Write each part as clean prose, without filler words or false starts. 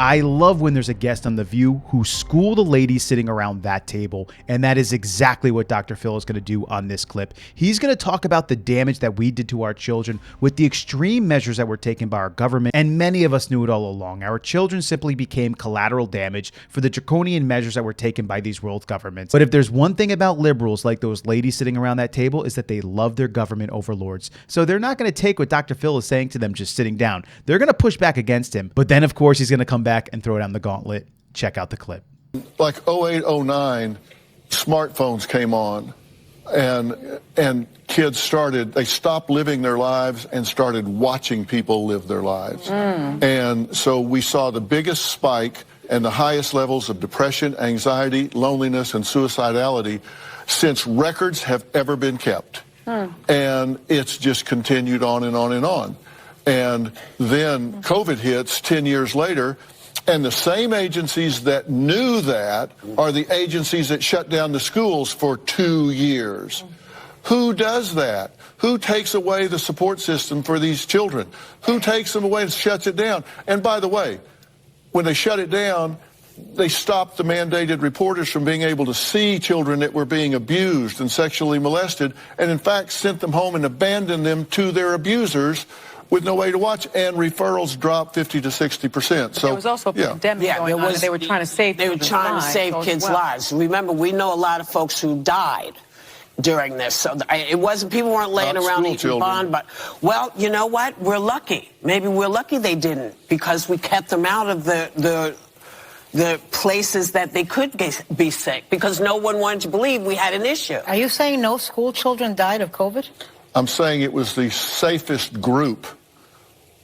I love when there's a guest on The View who schooled the ladies sitting around that table, and that is exactly what Dr. Phil is going to do on this clip. He's going to talk about the damage that we did to our children with the extreme measures that were taken by our government, and many of us knew it all along. Our children simply became collateral damage for the draconian measures that were taken by these world governments. But if there's one thing about liberals like those ladies sitting around that table, is that they love their government overlords. So they're not going to take what Dr. Phil is saying to them just sitting down. They're going to push back against him. But then, of course, he's going to come back and throw down the gauntlet. Check out the clip. Like 08, 09, smartphones came on, and kids they stopped living their lives and started watching people live their lives. And so we saw the biggest spike and the highest levels of depression, anxiety, loneliness, and suicidality since records have ever been kept. And it's just continued on and on and on. And then COVID hits 10 years later, and the same agencies that knew that are the agencies that shut down the schools for 2 years. Who does that? Who takes away the support system for these children? Who takes them away and shuts it down? And by the way, when they shut it down, they stopped the mandated reporters from being able to see children that were being abused and sexually molested, and in fact sent them home and abandoned them to their abusers with no way to watch, and referrals dropped 50 to 60%. So there was also a pandemic going on, and they were trying to save kids' lives. Remember, we know a lot of folks who died during this. So it wasn't, people weren't laying around eating bond, but, well, you know what? We're lucky. Maybe we're lucky they didn't, because we kept them out of the places that they could be sick, because no one wanted to believe we had an issue. Are you saying no school children died of COVID? I'm saying it was the safest group.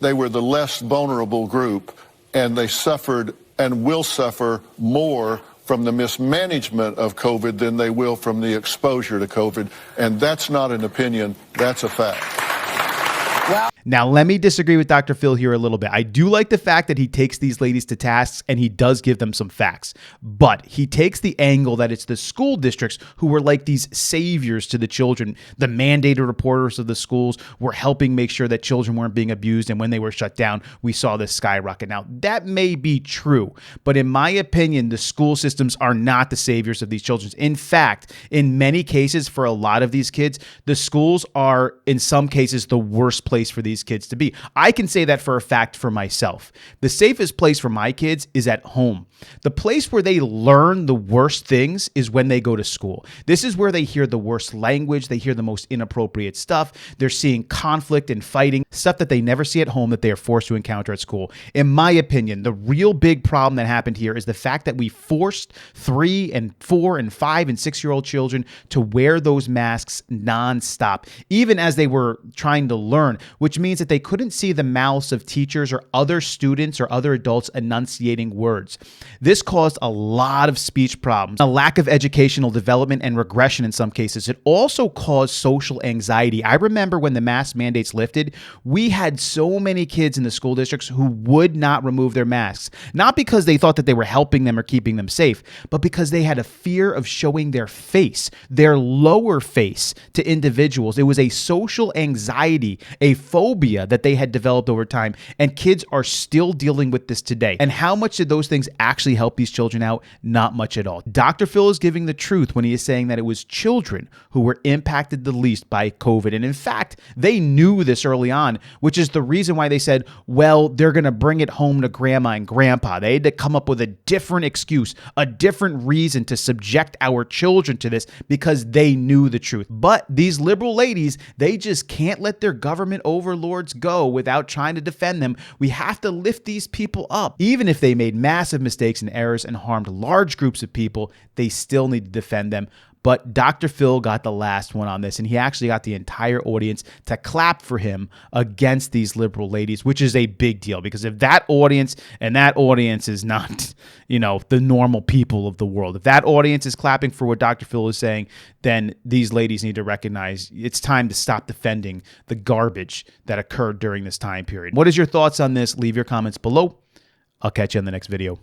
They were the less vulnerable group, and they suffered and will suffer more from the mismanagement of COVID than they will from the exposure to COVID. And that's not an opinion, that's a fact. Well, now, let me disagree with Dr. Phil here a little bit. I do like the fact that he takes these ladies to tasks and he does give them some facts, but he takes the angle that it's the school districts who were like these saviors to the children. The mandated reporters of the schools were helping make sure that children weren't being abused, and when they were shut down, we saw this skyrocket. Now, that may be true, but in my opinion, the school systems are not the saviors of these children. In fact, in many cases, for a lot of these kids, the schools are, in some cases, the worst place for these kids to be. I can say that for a fact for myself. The safest place for my kids is at home. The place where they learn the worst things is when they go to school. This is where they hear the worst language. They hear the most inappropriate stuff. They're seeing conflict and fighting, stuff that they never see at home that they are forced to encounter at school. In my opinion, the real big problem that happened here is the fact that we forced 3 and 4 and 5 and 6-year-old children to wear those masks nonstop, even as they were trying to learn, which means that they couldn't see the mouths of teachers or other students or other adults enunciating words. This caused a lot of speech problems, a lack of educational development, and regression in some cases. It also caused social anxiety. I remember when the mask mandates lifted, we had so many kids in the school districts who would not remove their masks, not because they thought that they were helping them or keeping them safe, but because they had a fear of showing their face, their lower face, to individuals. It was a social anxiety, a phobia that they had developed over time, and kids are still dealing with this today. And how much did those things actually help these children out? Not much at all. Dr. Phil is giving the truth when he is saying that it was children who were impacted the least by COVID. And in fact, they knew this early on, which is the reason why they said, well, they're going to bring it home to grandma and grandpa. They had to come up with a different excuse, a different reason to subject our children to this, because they knew the truth. But these liberal ladies, they just can't let their government overlords go without trying to defend them. We have to lift these people up. Even if they made massive mistakes and errors and harmed large groups of people, they still need to defend them. But Dr. Phil got the last one on this, and he actually got the entire audience to clap for him against these liberal ladies, which is a big deal, because if that audience is not, the normal people of the world, if that audience is clapping for what Dr. Phil is saying, then these ladies need to recognize it's time to stop defending the garbage that occurred during this time period. What is your thoughts on this? Leave your comments below. I'll catch you in the next video.